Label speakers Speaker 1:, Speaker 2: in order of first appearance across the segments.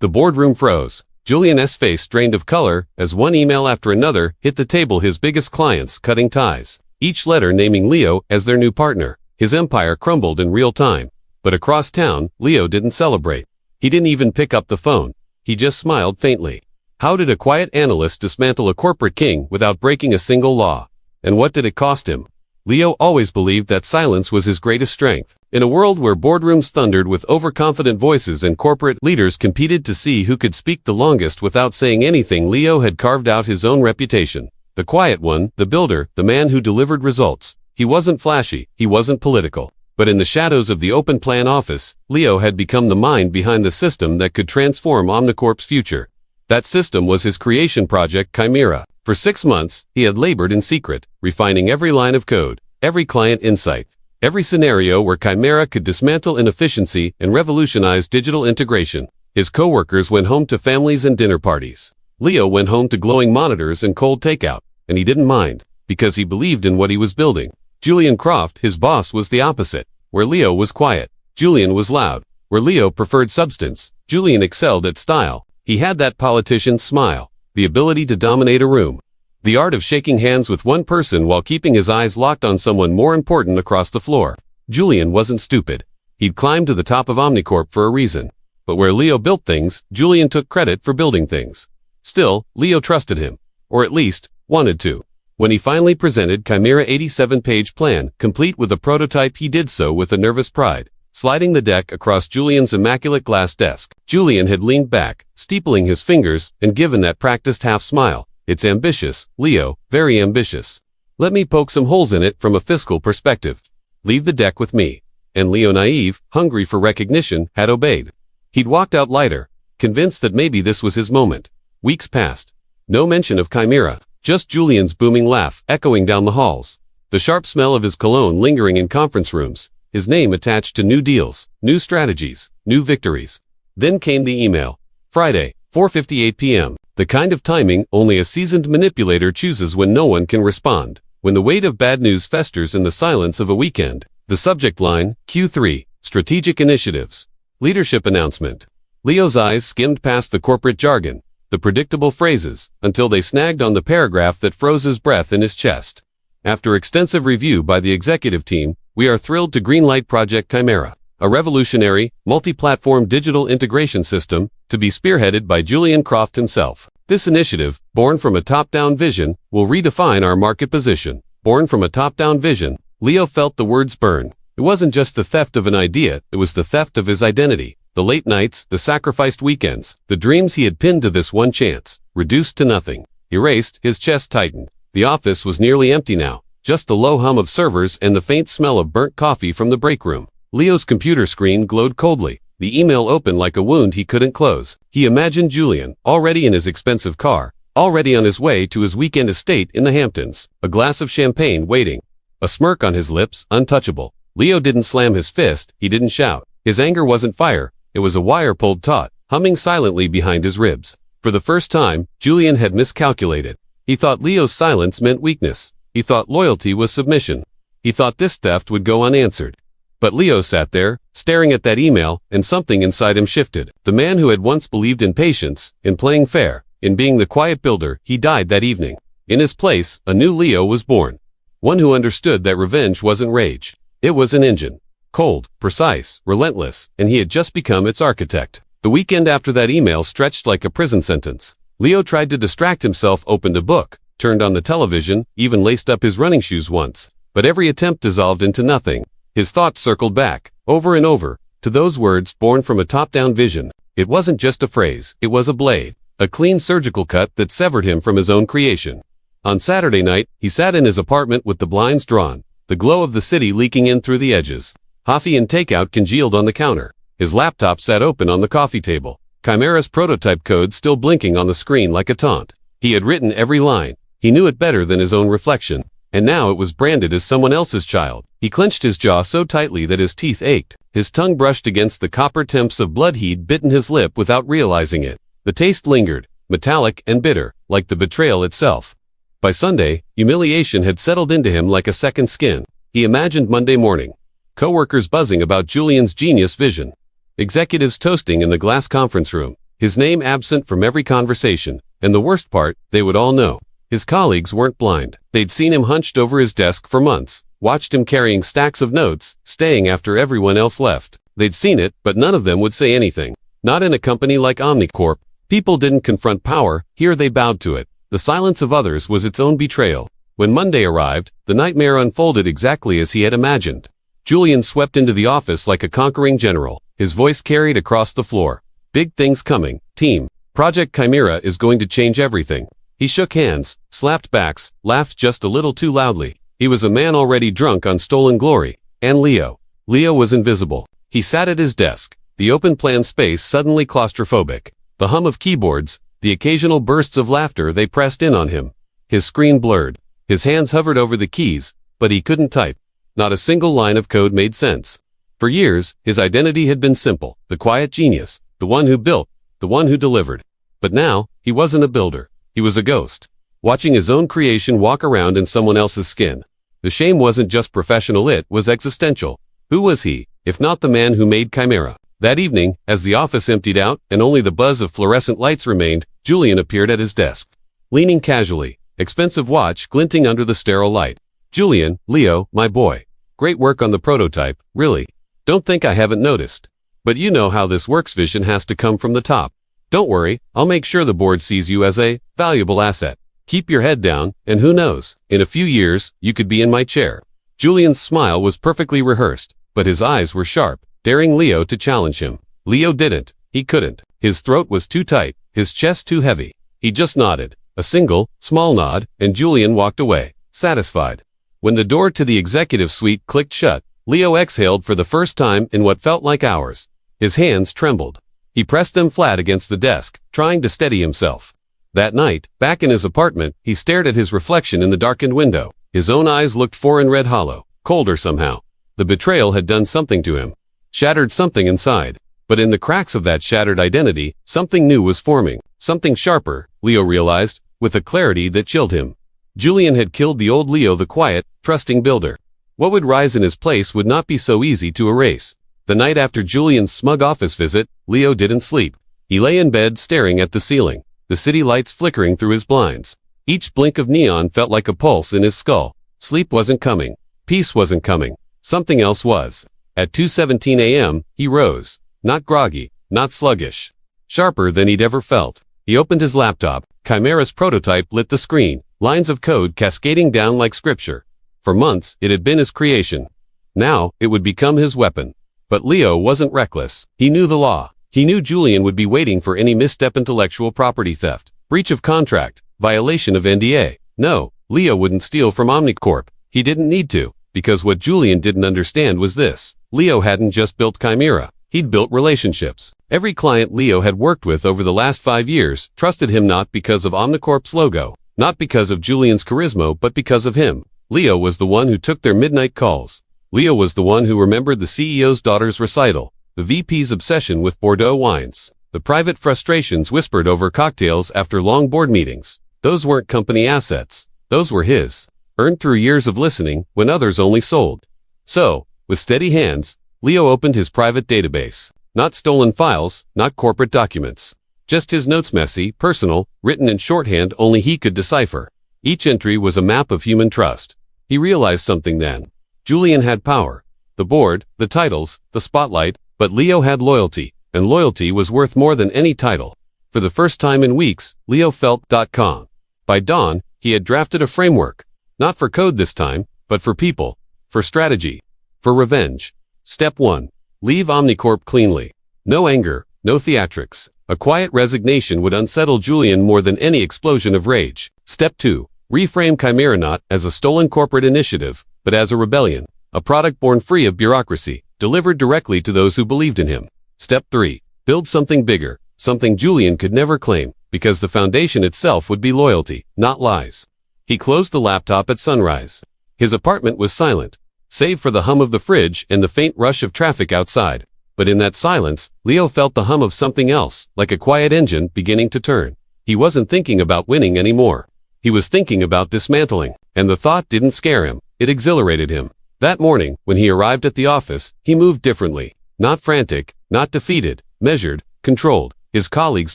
Speaker 1: The boardroom froze. Julian's face drained of color as one email after another hit the table, his biggest clients cutting ties, each letter naming Leo as their new partner. His empire crumbled in real time. But across town, Leo didn't celebrate. He didn't even pick up the phone. He just smiled faintly. How did a quiet analyst dismantle a corporate king without breaking a single law? And what did it cost him? Leo always believed that silence was his greatest strength. In a world where boardrooms thundered with overconfident voices and corporate leaders competed to see who could speak the longest without saying anything, Leo had carved out his own reputation. The quiet one, the builder, the man who delivered results. He wasn't flashy, he wasn't political. But in the shadows of the open plan office, Leo had become the mind behind the system that could transform Omnicorp's future. That system was his creation project, Chimera. For 6 months, he had labored in secret, refining every line of code, every client insight, every scenario where Chimera could dismantle inefficiency and revolutionize digital integration. His coworkers went home to families and dinner parties. Leo went home to glowing monitors and cold takeout, and he didn't mind, because he believed in what he was building. Julian Croft, his boss, was the opposite. Where Leo was quiet, Julian was loud. Where Leo preferred substance, Julian excelled at style. He had that politician's smile, the ability to dominate a room, the art of shaking hands with one person while keeping his eyes locked on someone more important across the floor. Julian wasn't stupid. He'd climbed to the top of Omnicorp for a reason. But where Leo built things, Julian took credit for building things. Still, Leo trusted him, or at least, wanted to. When he finally presented Chimera's 87-page plan, complete with a prototype, he did so with a nervous pride, sliding the deck across Julian's immaculate glass desk. Julian had leaned back, steepling his fingers, and given that practiced half-smile. It's ambitious, Leo, very ambitious. Let me poke some holes in it from a fiscal perspective. Leave the deck with me. And Leo, naive, hungry for recognition, had obeyed. He'd walked out lighter, convinced that maybe this was his moment. Weeks passed. No mention of Chimera, just Julian's booming laugh echoing down the halls. The sharp smell of his cologne lingering in conference rooms. His name attached to new deals, new strategies, new victories. Then came the email. Friday, 4:58 p.m. The kind of timing only a seasoned manipulator chooses when no one can respond. When the weight of bad news festers in the silence of a weekend. The subject line, Q3, Strategic Initiatives. Leadership Announcement. Leo's eyes skimmed past the corporate jargon, the predictable phrases, until they snagged on the paragraph that froze his breath in his chest. After extensive review by the executive team, we are thrilled to greenlight Project Chimera, a revolutionary, multi-platform digital integration system, to be spearheaded by Julian Croft himself. This initiative, born from a top-down vision, will redefine our market position. Born from a top-down vision, Leo felt the words burn. It wasn't just the theft of an idea, it was the theft of his identity. The late nights, the sacrificed weekends, the dreams he had pinned to this one chance, reduced to nothing. Erased, his chest tightened. The office was nearly empty now, just the low hum of servers and the faint smell of burnt coffee from the break room. Leo's computer screen glowed coldly. The email opened like a wound he couldn't close. He imagined Julian, already in his expensive car, already on his way to his weekend estate in the Hamptons, a glass of champagne waiting, a smirk on his lips, untouchable. Leo didn't slam his fist, he didn't shout. His anger wasn't fire, it was a wire pulled taut, humming silently behind his ribs. For the first time, Julian had miscalculated. He thought Leo's silence meant weakness. He thought loyalty was submission. He thought this theft would go unanswered. But Leo sat there, staring at that email, and something inside him shifted. The man who had once believed in patience, in playing fair, in being the quiet builder, he died that evening. In his place, a new Leo was born. One who understood that revenge wasn't rage. It was an engine. Cold, precise, relentless, and he had just become its architect. The weekend after that email stretched like a prison sentence. Leo tried to distract himself, opened a book, turned on the television, even laced up his running shoes once. But every attempt dissolved into nothing. His thoughts circled back, over and over, to those words born from a top-down vision. It wasn't just a phrase, it was a blade, a clean surgical cut that severed him from his own creation. On Saturday night, he sat in his apartment with the blinds drawn, the glow of the city leaking in through the edges. Coffee and takeout congealed on the counter. His laptop sat open on the coffee table. Chimera's prototype code still blinking on the screen like a taunt. He had written every line. He knew it better than his own reflection. And now it was branded as someone else's child. He clenched his jaw so tightly that his teeth ached. His tongue brushed against the copper temps of blood he'd bitten his lip without realizing it. The taste lingered, metallic and bitter, like the betrayal itself. By Sunday, humiliation had settled into him like a second skin. He imagined Monday morning. Coworkers buzzing about Julian's genius vision. Executives toasting in the glass conference room. His name absent from every conversation, and the worst part, they would all know. His colleagues weren't blind. They'd seen him hunched over his desk for months, watched him carrying stacks of notes, staying after everyone else left. They'd seen it, but none of them would say anything. Not in a company like Omnicorp. People didn't confront power, here they bowed to it. The silence of others was its own betrayal. When Monday arrived, the nightmare unfolded exactly as he had imagined. Julian swept into the office like a conquering general, his voice carried across the floor. Big things coming, team. Project Chimera is going to change everything. He shook hands, slapped backs, laughed just a little too loudly. He was a man already drunk on stolen glory. And Leo. Leo was invisible. He sat at his desk, the open plan space suddenly claustrophobic. The hum of keyboards, the occasional bursts of laughter, they pressed in on him. His screen blurred. His hands hovered over the keys, but he couldn't type. Not a single line of code made sense. For years, his identity had been simple, the quiet genius, the one who built, the one who delivered. But now, he wasn't a builder. He was a ghost, watching his own creation walk around in someone else's skin. The shame wasn't just professional, it was existential. Who was he, if not the man who made Chimera? That evening, as the office emptied out and only the buzz of fluorescent lights remained, Julian appeared at his desk. Leaning casually, expensive watch glinting under the sterile light. Julian, Leo, my boy. Great work on the prototype, really. Don't think I haven't noticed. But you know how this works, vision has to come from the top. Don't worry, I'll make sure the board sees you as a valuable asset. Keep your head down, and who knows, in a few years, you could be in my chair. Julian's smile was perfectly rehearsed, but his eyes were sharp, daring Leo to challenge him. Leo didn't. He couldn't. His throat was too tight, his chest too heavy. He just nodded, a single, small nod, and Julian walked away, satisfied. When the door to the executive suite clicked shut, Leo exhaled for the first time in what felt like hours. His hands trembled. He pressed them flat against the desk, trying to steady himself. That night, back in his apartment, he stared at his reflection in the darkened window. His own eyes looked foreign, red, hollow, colder somehow. The betrayal had done something to him, shattered something inside. But in the cracks of that shattered identity, something new was forming, something sharper, Leo realized, with a clarity that chilled him. Julian had killed the old Leo, the quiet, trusting builder. What would rise in his place would not be so easy to erase. The night after Julian's smug office visit, Leo didn't sleep. He lay in bed staring at the ceiling, the city lights flickering through his blinds. Each blink of neon felt like a pulse in his skull. Sleep wasn't coming. Peace wasn't coming. Something else was. At 2:17 a.m., he rose. Not groggy, not sluggish. Sharper than he'd ever felt. He opened his laptop. Chimera's prototype lit the screen, lines of code cascading down like scripture. For months, it had been his creation. Now, it would become his weapon. But Leo wasn't reckless. He knew the law. He knew Julian would be waiting for any misstep: intellectual property theft, breach of contract, violation of NDA. No, Leo wouldn't steal from Omnicorp. He didn't need to, because what Julian didn't understand was this. Leo hadn't just built Chimera. He'd built relationships. Every client Leo had worked with over the last 5 years trusted him, not because of Omnicorp's logo, not because of Julian's charisma, but because of him. Leo was the one who took their midnight calls. Leo was the one who remembered the CEO's daughter's recital, the VP's obsession with Bordeaux wines, the private frustrations whispered over cocktails after long board meetings. Those weren't company assets. Those were his, earned through years of listening when others only sold. So, with steady hands, Leo opened his private database. Not stolen files, not corporate documents. Just his notes, messy, personal, written in shorthand only he could decipher. Each entry was a map of human trust. He realized something then. Julian had power. The board, the titles, the spotlight, but Leo had loyalty, and loyalty was worth more than any title. For the first time in weeks, Leo felt calm. By dawn, he had drafted a framework. Not for code this time, but for people, for strategy, for revenge. Step 1. Leave Omnicorp cleanly. No anger, no theatrics. A quiet resignation would unsettle Julian more than any explosion of rage. Step 2. Reframe Chimera not as a stolen corporate initiative, but as a rebellion. A product born free of bureaucracy, delivered directly to those who believed in him. Step 3. Build something bigger, something Julian could never claim, because the foundation itself would be loyalty, not lies. He closed the laptop at sunrise. His apartment was silent, save for the hum of the fridge and the faint rush of traffic outside. But in that silence, Leo felt the hum of something else, like a quiet engine beginning to turn. He wasn't thinking about winning anymore. He was thinking about dismantling, and the thought didn't scare him. It exhilarated him. That morning, when he arrived at the office, he moved differently. Not frantic, not defeated, measured, controlled. His colleagues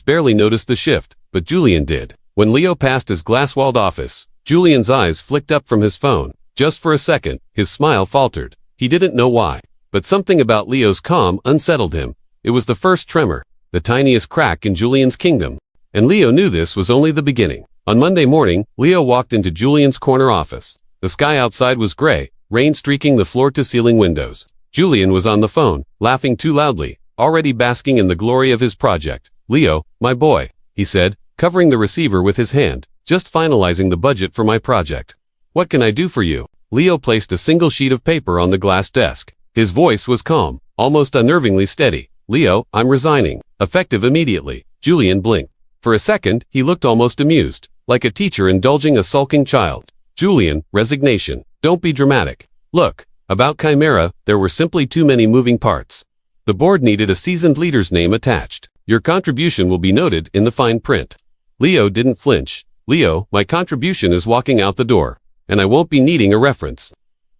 Speaker 1: barely noticed the shift, but Julian did. When Leo passed his glass-walled office, Julian's eyes flicked up from his phone. Just for a second, his smile faltered. He didn't know why, but something about Leo's calm unsettled him. It was the first tremor, the tiniest crack in Julian's kingdom. And Leo knew this was only the beginning. On Monday morning, Leo walked into Julian's corner office. The sky outside was gray, rain streaking the floor-to-ceiling windows. Julian was on the phone, laughing too loudly, already basking in the glory of his project. "Leo, my boy," he said, covering the receiver with his hand, "just finalizing the budget for my project. What can I do for you?" Leo placed a single sheet of paper on the glass desk. His voice was calm, almost unnervingly steady. "Leo, I'm resigning. Effective immediately." Julian blinked. For a second, he looked almost amused, like a teacher indulging a sulking child. "Julian, resignation. Don't be dramatic. Look, about Chimera, there were simply too many moving parts. The board needed a seasoned leader's name attached. Your contribution will be noted in the fine print." Leo didn't flinch. "Leo, my contribution is walking out the door, and I won't be needing a reference."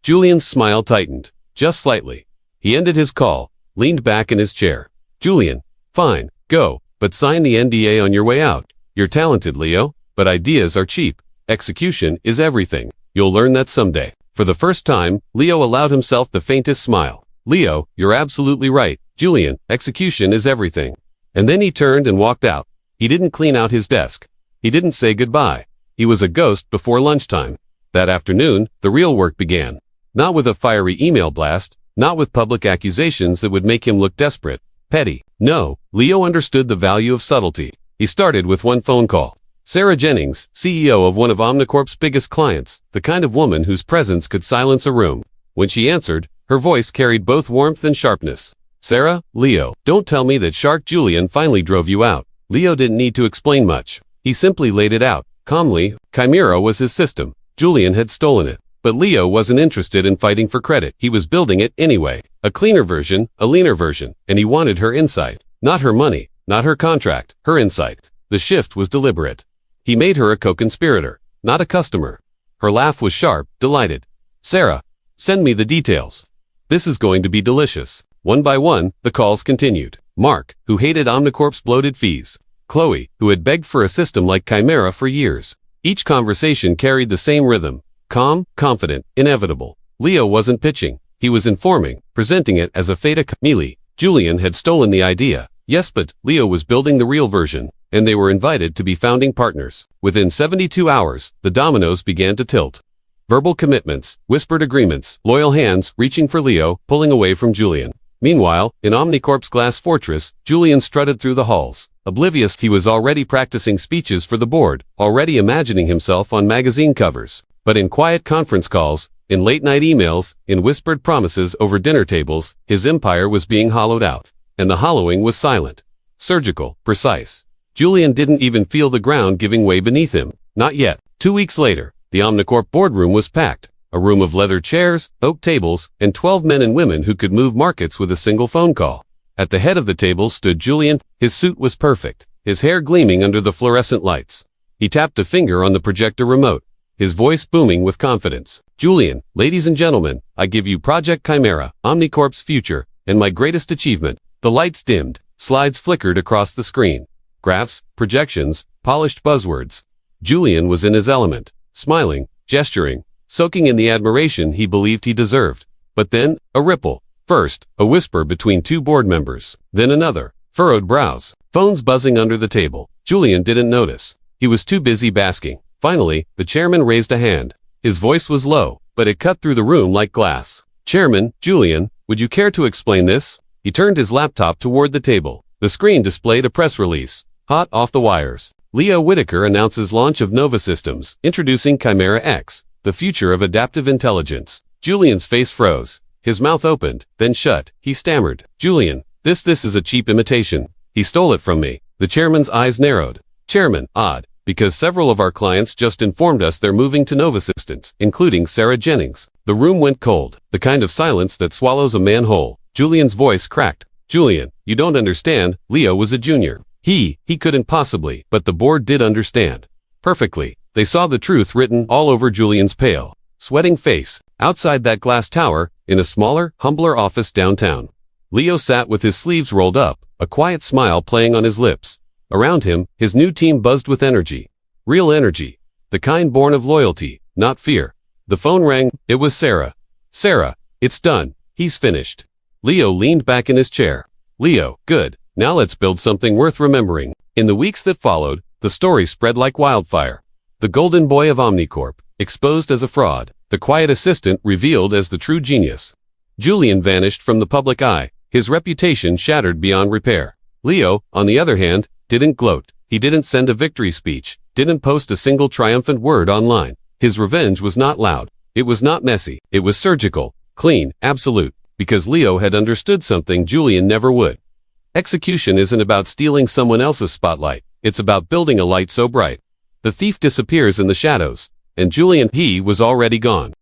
Speaker 1: Julian's smile tightened, just slightly. He ended his call, leaned back in his chair. "Julian, fine, go, but sign the NDA on your way out. You're talented, Leo, but ideas are cheap. Execution is everything. You'll learn that someday." For the first time, Leo allowed himself the faintest smile. "Leo, you're absolutely right. Julian, execution is everything." And then he turned and walked out. He didn't clean out his desk. He didn't say goodbye. He was a ghost before lunchtime. That afternoon, the real work began. Not with a fiery email blast, not with public accusations that would make him look desperate, petty. No, Leo understood the value of subtlety. He started with one phone call. Sarah Jennings, CEO of one of Omnicorp's biggest clients, the kind of woman whose presence could silence a room. When she answered, her voice carried both warmth and sharpness. "Sarah, Leo, don't tell me that Shark Julian finally drove you out." Leo didn't need to explain much. He simply laid it out, calmly. Chimera was his system. Julian had stolen it. But Leo wasn't interested in fighting for credit. He was building it anyway. A cleaner version, a leaner version, and he wanted her insight. Not her money, not her contract, her insight. The shift was deliberate. He made her a co-conspirator, not a customer. Her laugh was sharp, delighted. "Sarah, send me the details. This is going to be delicious." One by one, the calls continued. Mark, who hated Omnicorp's bloated fees. Chloe, who had begged for a system like Chimera for years. Each conversation carried the same rhythm. Calm, confident, inevitable. Leo wasn't pitching. He was informing, presenting it as a fait accompli. Julian had stolen the idea. Yes, but Leo was building the real version, and they were invited to be founding partners. Within 72 hours, the dominoes began to tilt. Verbal commitments, whispered agreements, loyal hands reaching for Leo, pulling away from Julian. Meanwhile, in Omnicorp's glass fortress, Julian strutted through the halls. Oblivious, he was already practicing speeches for the board, already imagining himself on magazine covers. But in quiet conference calls, in late-night emails, in whispered promises over dinner tables, his empire was being hollowed out. And the hollowing was silent, surgical, precise. Julian didn't even feel the ground giving way beneath him. Not yet. 2 weeks later, the Omnicorp boardroom was packed. A room of leather chairs, oak tables, and 12 men and women who could move markets with a single phone call. At the head of the table stood Julian. His suit was perfect, his hair gleaming under the fluorescent lights. He tapped a finger on the projector remote, his voice booming with confidence. "Julian, ladies and gentlemen, I give you Project Chimera, Omnicorp's future, and my greatest achievement." The lights dimmed, slides flickered across the screen. Graphs, projections, polished buzzwords. Julian was in his element, smiling, gesturing, soaking in the admiration he believed he deserved. But then, a ripple. First, a whisper between two board members. Then another, furrowed brows, phones buzzing under the table. Julian didn't notice. He was too busy basking. Finally, the chairman raised a hand. His voice was low, but it cut through the room like glass. "Chairman, Julian, would you care to explain this?" He turned his laptop toward the table. The screen displayed a press release, hot off the wires. Leo Whitaker announces launch of Nova Systems, introducing Chimera X, the future of adaptive intelligence. Julian's face froze. His mouth opened, then shut. He stammered. "Julian, this is a cheap imitation. He stole it from me." The chairman's eyes narrowed. "Chairman, odd, because several of our clients just informed us they're moving to Nova Systems, including Sarah Jennings." The room went cold, the kind of silence that swallows a man whole. Julian's voice cracked. "Julian, you don't understand. Leo was a junior. He couldn't possibly, but the board did understand. Perfectly. They saw the truth written all over Julian's pale, sweating face, outside that glass tower, in a smaller, humbler office downtown. Leo sat with his sleeves rolled up, a quiet smile playing on his lips. Around him, his new team buzzed with energy. Real energy. The kind born of loyalty, not fear. The phone rang. It was Sarah. Sarah, it's done. He's finished. Leo leaned back in his chair. Leo, good. Now let's build something worth remembering. In the weeks that followed, the story spread like wildfire. The golden boy of Omnicorp, exposed as a fraud. The quiet assistant revealed as the true genius. Julian vanished from the public eye, his reputation shattered beyond repair. Leo, on the other hand, didn't gloat. He didn't send a victory speech, didn't post a single triumphant word online. His revenge was not loud. It was not messy. It was surgical, clean, absolute, because Leo had understood something Julian never would. Execution isn't about stealing someone else's spotlight. It's about building a light so bright. The thief disappears in the shadows, and Julian, he was already gone.